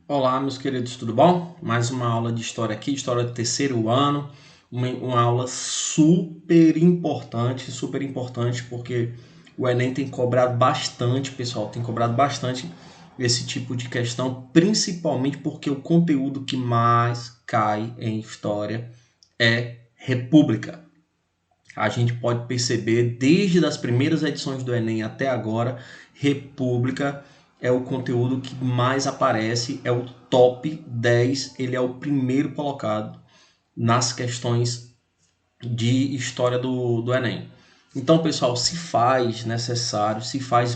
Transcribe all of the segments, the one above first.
Olá, meus queridos, tudo bom? Mais uma aula de história aqui, história do terceiro ano, uma aula super importante, porque o Enem tem cobrado bastante, pessoal, tem cobrado bastante esse tipo de questão, principalmente porque o conteúdo que mais cai em história é República. A gente pode perceber desde as primeiras edições do Enem até agora, República é o conteúdo que mais aparece, é o top 10, ele é o primeiro colocado nas questões de história do Enem. Então, pessoal, se faz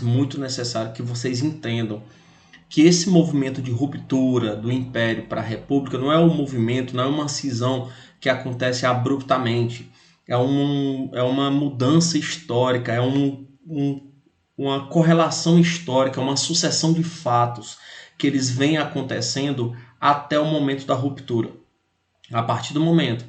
muito necessário que vocês entendam que esse movimento de ruptura do Império para a República não é um movimento, não é uma cisão que acontece abruptamente. É uma mudança histórica, uma correlação histórica, uma sucessão de fatos que eles vêm acontecendo até o momento da ruptura. A partir do momento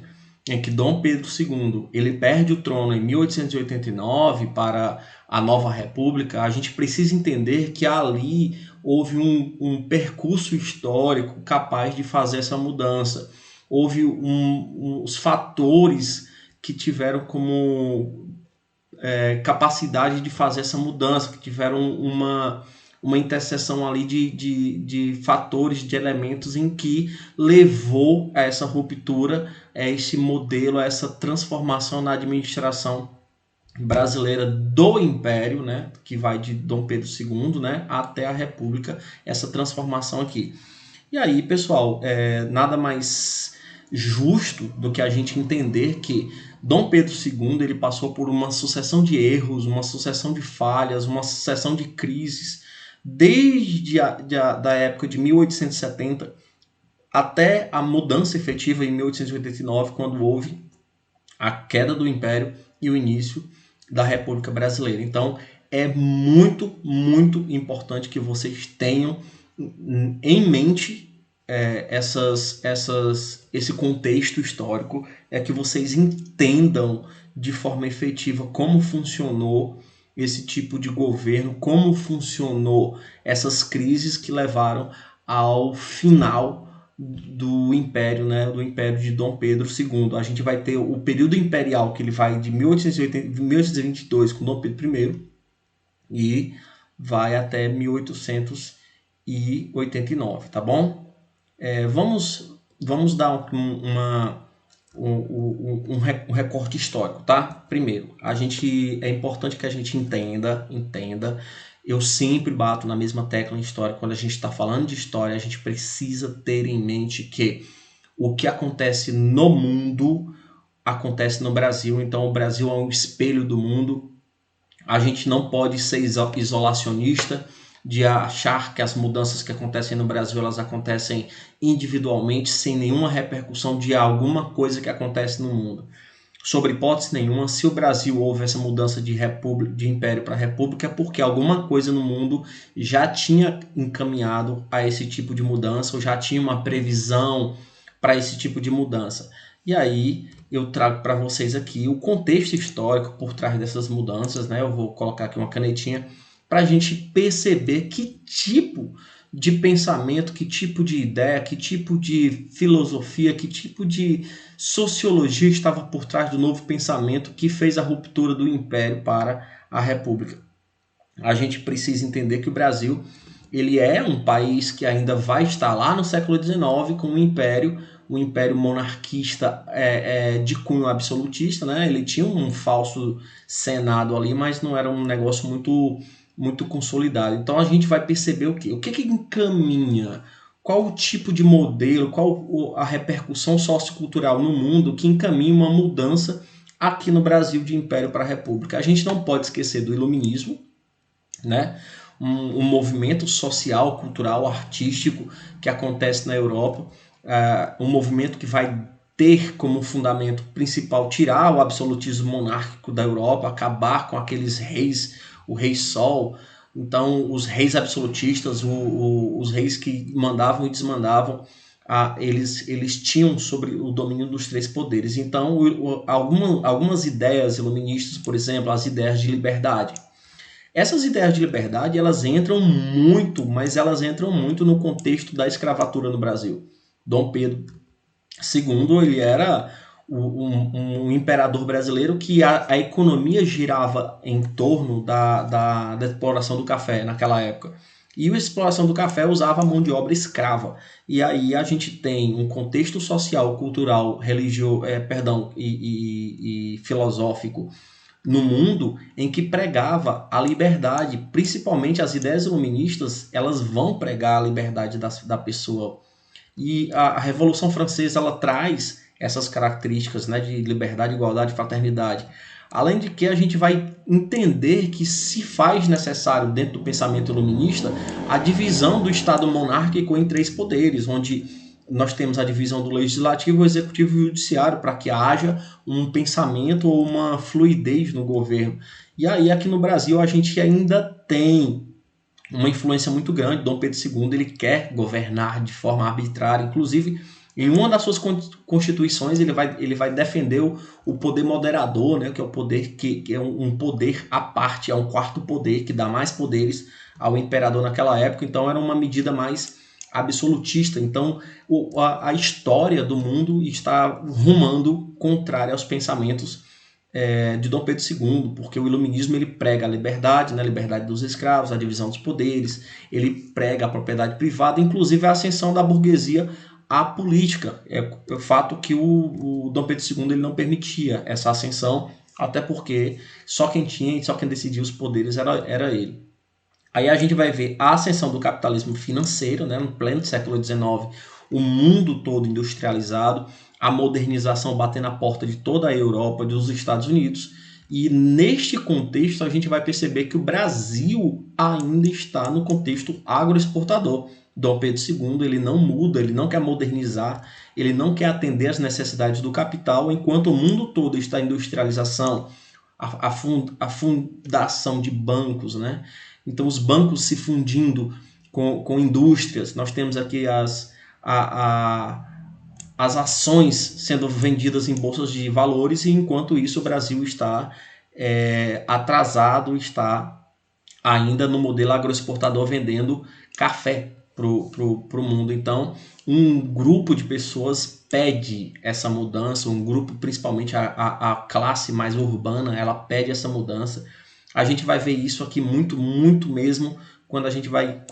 em que Dom Pedro II ele perde o trono em 1889 para a nova república, a gente precisa entender que ali houve um percurso histórico capaz de fazer essa mudança. Houve os fatores que tiveram como capacidade de fazer essa mudança, que tiveram uma interseção ali de fatores, de elementos em que levou a essa ruptura, a esse modelo, a essa transformação na administração brasileira do Império, né, que vai de Dom Pedro II, né, até a República, essa transformação aqui. E aí, pessoal, nada mais justo do que a gente entender que Dom Pedro II ele passou por uma sucessão de erros, uma sucessão de falhas, uma sucessão de crises, desde da época de 1870 até a mudança efetiva em 1889, quando houve a queda do Império e o início da República Brasileira. Então, é muito importante que vocês tenham em mente esse contexto histórico, é que vocês entendam de forma efetiva como funcionou esse tipo de governo, como funcionou essas crises que levaram ao final do Império, né, do Império de Dom Pedro II. A gente vai ter o período imperial que ele vai de 1880, 1822 com Dom Pedro I e vai até 1889, tá bom? Vamos dar um recorte histórico, tá? Primeiro, é importante que a gente entenda. Eu sempre bato na mesma tecla em história. Quando a gente está falando de história, a gente precisa ter em mente que o que acontece no mundo acontece no Brasil. Então, o Brasil é um espelho do mundo. A gente não pode ser isolacionista de achar que as mudanças que acontecem no Brasil elas acontecem individualmente sem nenhuma repercussão de alguma coisa que acontece no mundo. Sobre hipótese nenhuma, se o Brasil houve essa mudança de império para república, é porque alguma coisa no mundo já tinha encaminhado a esse tipo de mudança, ou já tinha uma previsão para esse tipo de mudança. E aí eu trago para vocês aqui o contexto histórico por trás dessas mudanças, né? Eu vou colocar aqui uma canetinha para a gente perceber que tipo de pensamento, que tipo de ideia, que tipo de filosofia, que tipo de sociologia estava por trás do novo pensamento que fez a ruptura do Império para a República. A gente precisa entender que o Brasil ele é um país que ainda vai estar lá no século XIX com um império monarquista de cunho absolutista, né? Ele tinha um falso senado ali, mas não era um negócio muito consolidado. Então a gente vai perceber o quê? O que encaminha? Qual o tipo de modelo, qual a repercussão sociocultural no mundo que encaminha uma mudança aqui no Brasil de império para a república? A gente não pode esquecer do iluminismo, né? Um movimento social, cultural, artístico que acontece na Europa, um movimento que vai ter como fundamento principal tirar o absolutismo monárquico da Europa, acabar com aqueles reis, o rei Sol, então os reis absolutistas, os reis que mandavam e desmandavam, eles tinham sobre o domínio dos três poderes. Então algumas ideias iluministas, por exemplo, as ideias de liberdade, Essas ideias de liberdade, elas entram muito, mas elas entram muito no contexto da escravatura no Brasil. Dom Pedro II, ele era um imperador brasileiro que a economia girava em torno da exploração do café naquela época. E a exploração do café usava a mão de obra escrava. E aí a gente tem um contexto social, cultural, religioso, e filosófico no mundo em que pregava a liberdade, principalmente as ideias iluministas, elas vão pregar a liberdade da pessoa. E a Revolução Francesa, ela traz essas características, né, de liberdade, igualdade e fraternidade. Além de que a gente vai entender que se faz necessário, dentro do pensamento iluminista, a divisão do Estado monárquico em 3 poderes, onde nós temos a divisão do legislativo, o executivo e o judiciário, para que haja um pensamento ou uma fluidez no governo. E aí, aqui no Brasil, a gente ainda tem uma influência muito grande. Dom Pedro II, ele quer governar de forma arbitrária, inclusive em uma das suas constituições ele vai defender o poder moderador, né, que é o poder que é um poder à parte, é um quarto poder que dá mais poderes ao imperador naquela época. Então era uma medida mais absolutista. Então a história do mundo está rumando contrária aos pensamentos de Dom Pedro II, porque o iluminismo ele prega a liberdade, né, a liberdade dos escravos, a divisão dos poderes, ele prega a propriedade privada, inclusive a ascensão da burguesia à política. É o fato que o Dom Pedro II ele não permitia essa ascensão, até porque só quem tinha e só quem decidia os poderes era ele. Aí a gente vai ver a ascensão do capitalismo financeiro, né, no pleno século XIX, o mundo todo industrializado, a modernização batendo na porta de toda a Europa, dos Estados Unidos. E neste contexto a gente vai perceber que o Brasil ainda está no contexto agroexportador. Dom Pedro II ele não muda, ele não quer modernizar, ele não quer atender às necessidades do capital, enquanto o mundo todo está em industrialização, a fundação de bancos, né? Então os bancos se fundindo com indústrias. Nós temos aqui as ações sendo vendidas em bolsas de valores, e enquanto isso o Brasil está atrasado, está ainda no modelo agroexportador vendendo café para o mundo. Então um grupo de pessoas pede essa mudança, um grupo, principalmente a classe mais urbana, ela pede essa mudança. A gente vai ver isso aqui muito, muito mesmo quando a gente vai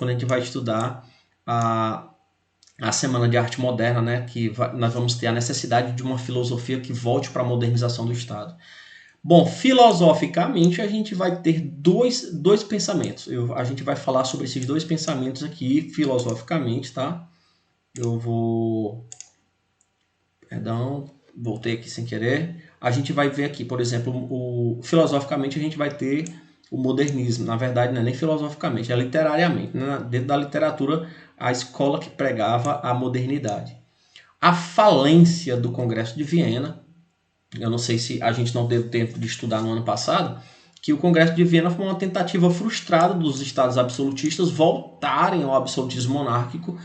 estudar a Semana de Arte Moderna, né? Nós vamos ter a necessidade de uma filosofia que volte para a modernização do Estado. Bom, filosoficamente a gente vai ter dois pensamentos. A gente vai falar sobre esses 2 pensamentos aqui filosoficamente, tá? Eu vou... Perdão, voltei aqui sem querer. A gente vai ver aqui, por exemplo, filosoficamente a gente vai ter o modernismo. Na verdade, não é nem filosoficamente, é literariamente. Né? Dentro da literatura, a escola que pregava a modernidade. A falência do Congresso de Viena, eu não sei se a gente não teve tempo de estudar no ano passado, que o Congresso de Viena foi uma tentativa frustrada dos estados absolutistas voltarem ao absolutismo monárquico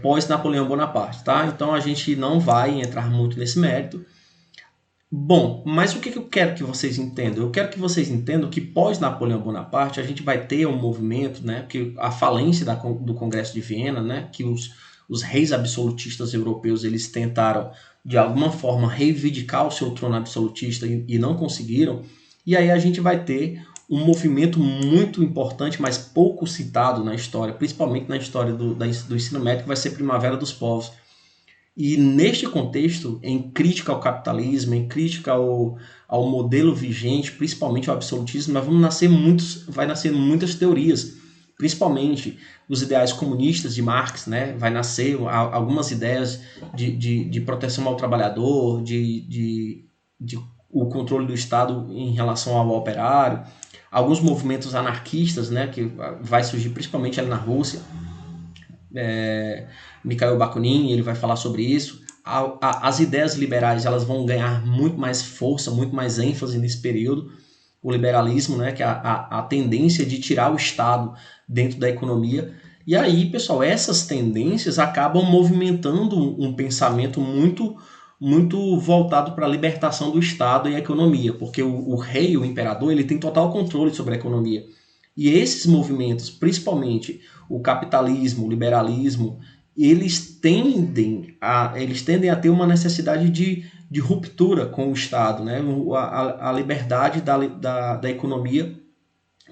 pós-Napoleão Bonaparte, tá? Então a gente não vai entrar muito nesse mérito. Bom, mas o que eu quero que vocês entendam? Eu quero que vocês entendam que pós-Napoleão Bonaparte a gente vai ter um movimento, né, que a falência do Congresso de Viena, né, que os reis absolutistas europeus eles tentaram de alguma forma reivindicar o seu trono absolutista e não conseguiram. E aí a gente vai ter um movimento muito importante, mas pouco citado na história, principalmente na história do ensino médio, que vai ser Primavera dos Povos. E neste contexto, em crítica ao capitalismo, em crítica ao modelo vigente, principalmente ao absolutismo, vai nascer muitas teorias, principalmente os ideais comunistas de Marx, né? Vai nascer algumas ideias de proteção ao trabalhador, de o controle do Estado em relação ao operário, alguns movimentos anarquistas, né? Que vai surgir principalmente ali na Rússia. Mikhail Bakunin, ele vai falar sobre isso. As ideias liberais elas vão ganhar muito mais força, muito mais ênfase nesse período. O liberalismo, né, que é a tendência de tirar o Estado dentro da economia. E aí, pessoal, essas tendências acabam movimentando um pensamento muito, muito voltado para a libertação do Estado e a economia, porque o rei, o imperador, ele tem total controle sobre a economia. E esses movimentos, principalmente o capitalismo, o liberalismo, eles tendem a ter uma necessidade de ruptura com o Estado, né? A liberdade da economia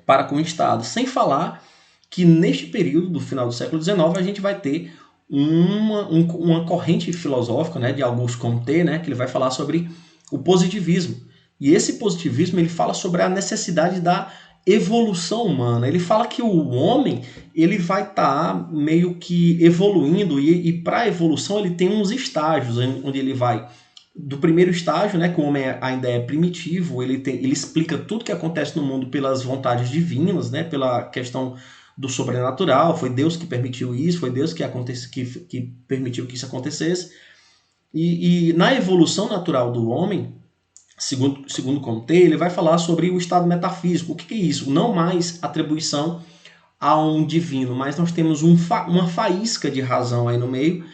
para com o Estado. Sem falar que neste período do final do século XIX a gente vai ter uma corrente filosófica, né, de Auguste Comte, né, que ele vai falar sobre o positivismo. E esse positivismo ele fala sobre a necessidade da evolução humana. Ele fala que o homem ele vai estar meio que evoluindo e para a evolução ele tem uns estágios onde ele vai do primeiro estágio, né, que o homem ainda é primitivo, ele explica tudo que acontece no mundo pelas vontades divinas, né, pela questão do sobrenatural, foi Deus que permitiu isso, foi Deus que permitiu que isso acontecesse. E na evolução natural do homem, segundo Comte, ele vai falar sobre o estado metafísico. O que é isso? Não mais atribuição a um divino, mas nós temos uma faísca de razão aí no meio,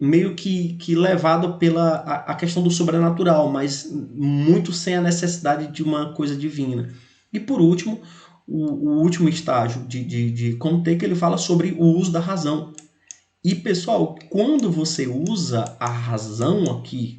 meio que levado pela a questão do sobrenatural, mas muito sem a necessidade de uma coisa divina. E por último, o último estágio de Comte, que ele fala sobre o uso da razão. E pessoal, quando você usa a razão aqui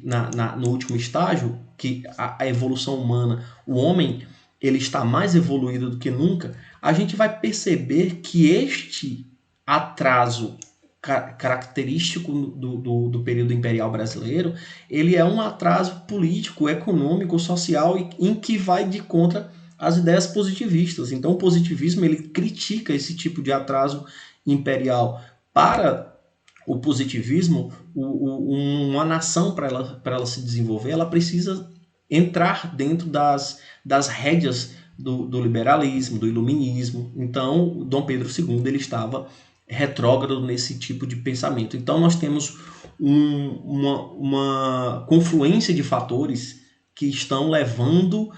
no último estágio, que a evolução humana, o homem ele está mais evoluído do que nunca, a gente vai perceber que este atraso característico do período imperial brasileiro, ele é um atraso político, econômico, social em que vai de contra as ideias positivistas. Então o positivismo ele critica esse tipo de atraso imperial. Para o positivismo, uma nação, para ela se desenvolver, ela precisa entrar dentro das rédeas do liberalismo, do iluminismo. Então Dom Pedro II ele estava retrógrado nesse tipo de pensamento. Então nós temos uma confluência de fatores que estão levando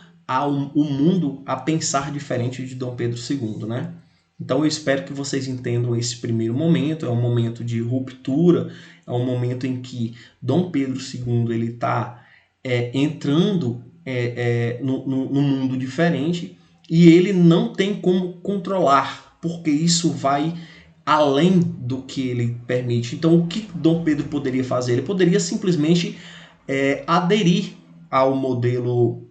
o mundo a pensar diferente de Dom Pedro II, né? Então eu espero que vocês entendam esse primeiro momento, é um momento de ruptura, é um momento em que Dom Pedro II ele está entrando no mundo diferente e ele não tem como controlar, porque isso vai além do que ele permite. Então, o que Dom Pedro poderia fazer? Ele poderia simplesmente aderir ao modelo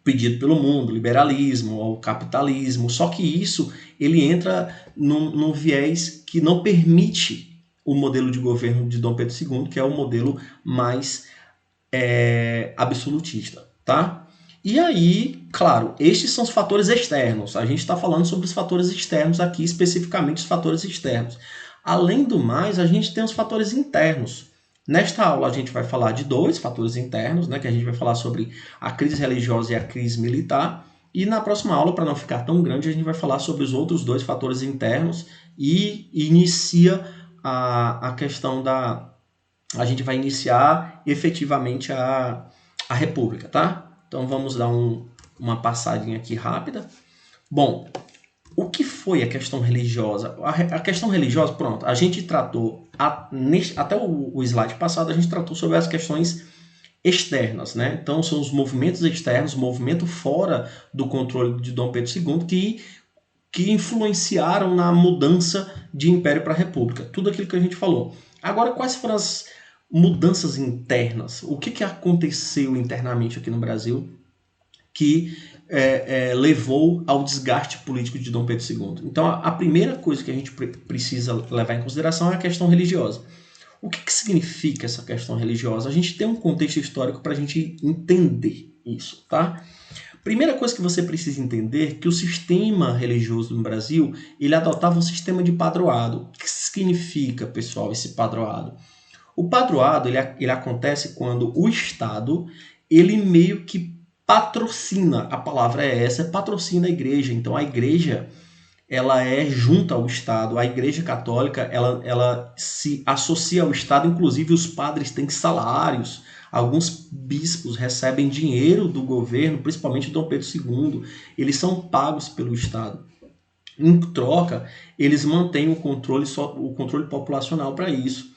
pedido pelo mundo, liberalismo, ao capitalismo, só que isso ele entra num viés que não permite o modelo de governo de Dom Pedro II, que é o modelo mais absolutista, tá? E aí, claro, estes são os fatores externos. A gente está falando sobre os fatores externos aqui, especificamente os fatores externos. Além do mais, a gente tem os fatores internos. Nesta aula a gente vai falar de dois fatores internos, né, que a gente vai falar sobre a crise religiosa e a crise militar. E na próxima aula, para não ficar tão grande, a gente vai falar sobre os outros dois fatores internos e inicia a questão da... A gente vai iniciar efetivamente a República, tá? Então vamos dar uma passadinha aqui rápida. Bom, o que foi a questão religiosa? A questão religiosa, pronto, a gente tratou, até o slide passado, a gente tratou sobre as questões externas, né? Então são os movimentos externos, movimento fora do controle de Dom Pedro II que influenciaram na mudança de império para república. Tudo aquilo que a gente falou. Agora, quais foram as mudanças internas? O que aconteceu internamente aqui no Brasil que levou ao desgaste político de Dom Pedro II? Então, a primeira coisa que a gente precisa levar em consideração é a questão religiosa. O que significa essa questão religiosa? A gente tem um contexto histórico para a gente entender isso, tá? Primeira coisa que você precisa entender é que o sistema religioso no Brasil, ele adotava um sistema de padroado. O que significa, pessoal, esse padroado? O padroado, ele acontece quando o Estado, ele meio que patrocina, a palavra é essa, patrocina a igreja. Então a igreja, ela é junto ao Estado. A igreja católica, ela se associa ao Estado, inclusive os padres têm salários. Alguns bispos recebem dinheiro do governo, principalmente Dom Pedro II. Eles são pagos pelo Estado. Em troca, eles mantêm o controle populacional para isso.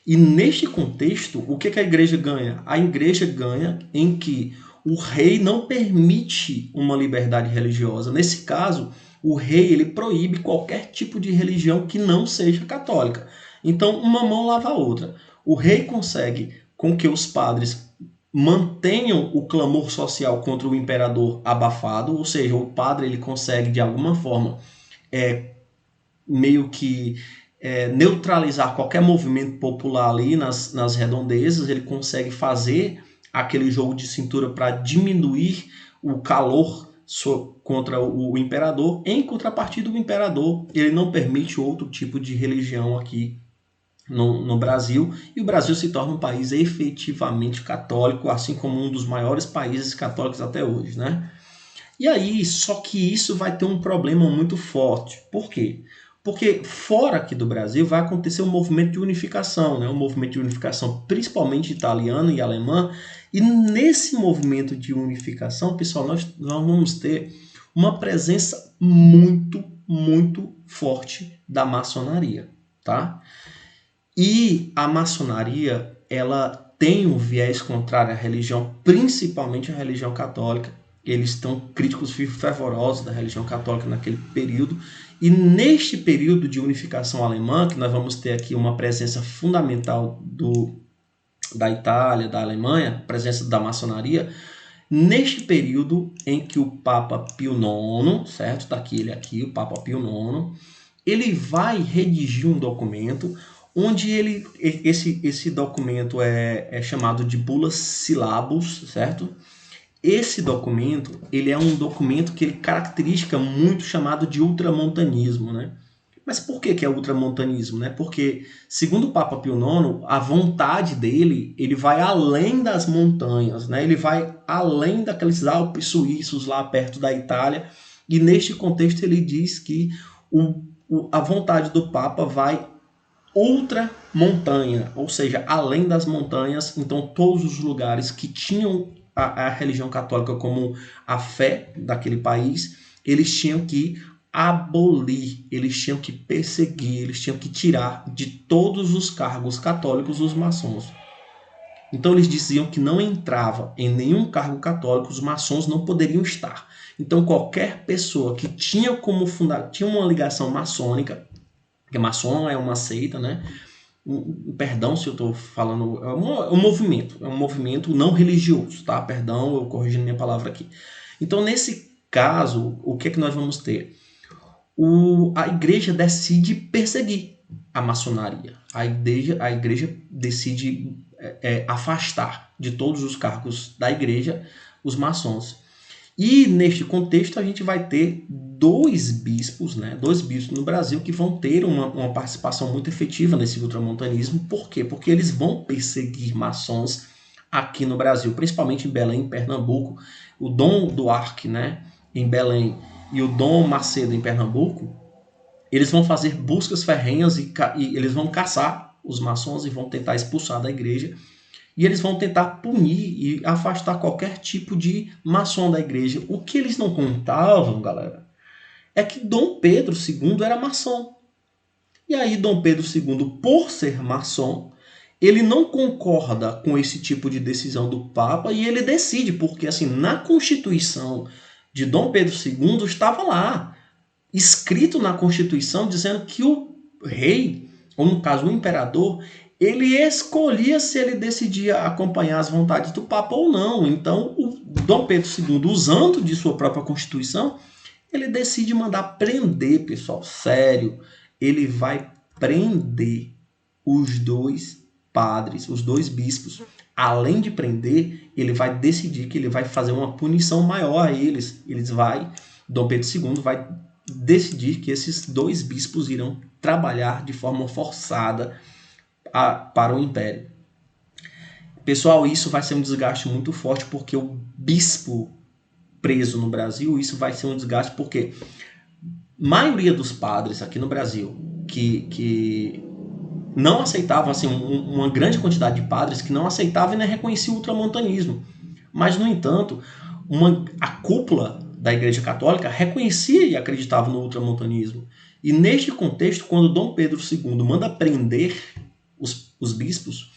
E neste contexto, o que a igreja ganha? A igreja ganha em que o rei não permite uma liberdade religiosa. Nesse caso, o rei ele proíbe qualquer tipo de religião que não seja católica. Então, uma mão lava a outra. O rei consegue com que os padres mantenham o clamor social contra o imperador abafado, ou seja, o padre ele consegue de alguma forma meio que neutralizar qualquer movimento popular ali nas redondezas, ele consegue fazer aquele jogo de cintura para diminuir o calor contra o imperador. Em contrapartida, o imperador ele não permite outro tipo de religião aqui no Brasil, e o Brasil se torna um país efetivamente católico, assim como um dos maiores países católicos até hoje, né? E aí, só que isso vai ter um problema muito forte. Por quê? Porque fora aqui do Brasil vai acontecer um movimento de unificação, né? Um movimento de unificação principalmente italiano e alemã. E nesse movimento de unificação, pessoal, nós vamos ter uma presença muito, muito forte da maçonaria, tá? E a maçonaria, ela tem um viés contrário à religião, principalmente à religião católica. Eles estão críticos fervorosos da religião católica naquele período. E neste período de unificação alemã, que nós vamos ter aqui uma presença fundamental da Itália, da Alemanha, presença da maçonaria, neste período em que o Papa Pio IX, certo? Está aqui ele aqui, o Papa Pio IX, ele vai redigir um documento onde esse documento é chamado de Bula Syllabus, certo? Esse documento, ele é um documento que ele caracteriza muito chamado de ultramontanismo, né? Mas por que é ultramontanismo, né? Porque, segundo o Papa Pio IX, a vontade dele, ele vai além das montanhas, né? Ele vai além daqueles Alpes suíços lá perto da Itália, e neste contexto ele diz que a vontade do Papa vai ultramontanha, ou seja, além das montanhas. Então todos os lugares que tinham a religião católica como a fé daquele país, eles tinham que abolir, eles tinham que perseguir, eles tinham que tirar de todos os cargos católicos os maçons. Então eles diziam que não entrava em nenhum cargo católico, os maçons não poderiam estar. Então qualquer pessoa que tinha tinha uma ligação maçônica, porque maçom é uma seita, né? Perdão se eu estou falando, é um movimento não religioso, tá? Perdão, eu corrigindo minha palavra aqui. Então, nesse caso, o que é que nós vamos ter? A igreja decide perseguir a maçonaria. A igreja decide afastar de todos os cargos da igreja os maçons. E neste contexto a gente vai ter dois bispos no Brasil que vão ter uma participação muito efetiva nesse ultramontanismo. Por quê? Porque eles vão perseguir maçons aqui no Brasil, principalmente em Belém, em Pernambuco. O Dom Duarte, né, em Belém, e o Dom Macedo, em Pernambuco, eles vão fazer buscas ferrenhas e eles vão caçar os maçons e vão tentar expulsar da igreja. E eles vão tentar punir e afastar qualquer tipo de maçom da igreja. O que eles não contavam, galera, é que Dom Pedro II era maçom. E aí Dom Pedro II, por ser maçom, ele não concorda com esse tipo de decisão do Papa e ele decide, porque assim, na Constituição de Dom Pedro II estava lá, escrito na Constituição, dizendo que o rei, ou no caso o imperador, ele escolhia se ele decidia acompanhar as vontades do Papa ou não. Então, o Dom Pedro II, usando de sua própria Constituição, ele decide mandar prender, pessoal, sério. Ele vai prender os dois padres, os dois bispos. Além de prender, ele vai decidir que ele vai fazer uma punição maior a eles. Dom Pedro II vai decidir que esses dois bispos irão trabalhar de forma forçada para o Império. Pessoal, isso vai ser um desgaste muito forte, porque o bispo preso no Brasil, isso vai ser um desgaste porque a maioria dos padres aqui no Brasil que não aceitavam, assim, uma grande quantidade de padres que não aceitavam e nem reconheciam o ultramontanismo. Mas, no entanto, a cúpula da Igreja Católica reconhecia e acreditava no ultramontanismo. E neste contexto, quando Dom Pedro II manda prender os bispos,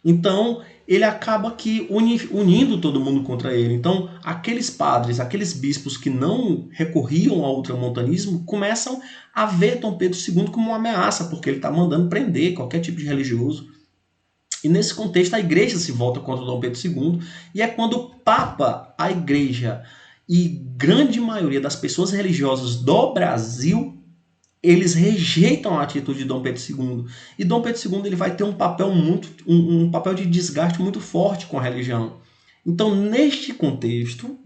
Então, ele acaba que unindo todo mundo contra ele. Então, aqueles padres, aqueles bispos que não recorriam ao ultramontanismo, começam a ver Dom Pedro II como uma ameaça, porque ele está mandando prender qualquer tipo de religioso. E nesse contexto, a igreja se volta contra Dom Pedro II, e é quando o Papa, a igreja e grande maioria das pessoas religiosas do Brasil, eles rejeitam a atitude de Dom Pedro II. E Dom Pedro II ele vai ter um papel de desgaste muito forte com a religião. Então, neste contexto,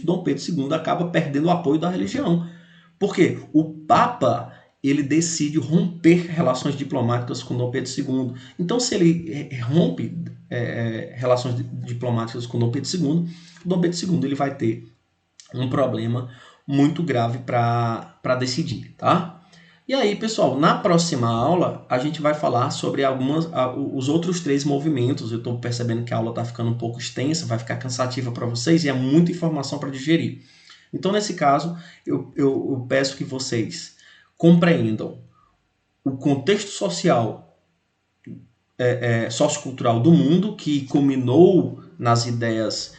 Dom Pedro II acaba perdendo o apoio da religião. Porque o Papa ele decide romper relações diplomáticas com Dom Pedro II. Então, se ele rompe relações diplomáticas com Dom Pedro II, Dom Pedro II ele vai ter um problema muito grave para decidir, tá? E aí, pessoal, na próxima aula a gente vai falar sobre os outros 3 movimentos. Eu estou percebendo que a aula está ficando um pouco extensa, vai ficar cansativa para vocês e é muita informação para digerir. Então, nesse caso, eu peço que vocês compreendam o contexto social, sociocultural do mundo, que culminou nas ideias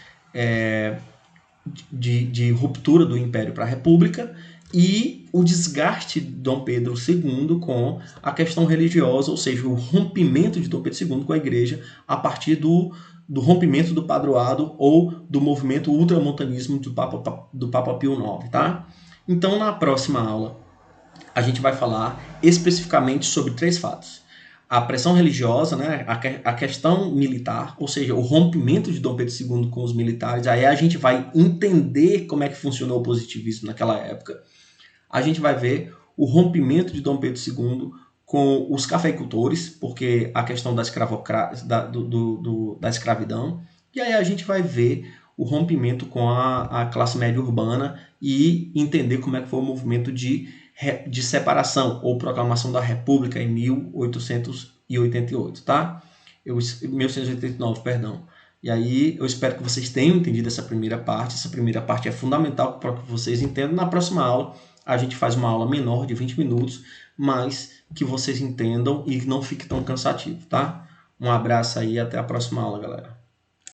de ruptura do Império para a República, e o desgaste de Dom Pedro II com a questão religiosa, ou seja, o rompimento de Dom Pedro II com a igreja a partir do rompimento do padroado ou do movimento ultramontanismo do Papa Pio IX, tá? Então, na próxima aula, a gente vai falar especificamente sobre 3 fatos. A pressão religiosa, né, a questão militar, ou seja, o rompimento de Dom Pedro II com os militares, aí a gente vai entender como é que funcionou o positivismo naquela época. A gente vai ver o rompimento de Dom Pedro II com os cafeicultores, porque a questão da escravidão, e aí a gente vai ver o rompimento com a classe média urbana e entender como é que foi o movimento de separação ou proclamação da República em 1888, tá? 1889, perdão. E aí eu espero que vocês tenham entendido essa primeira parte. Essa primeira parte é fundamental para que vocês entendam. Na próxima aula a gente faz uma aula menor de 20 minutos, mas que vocês entendam e não fique tão cansativo, tá? Um abraço aí e até a próxima aula, galera.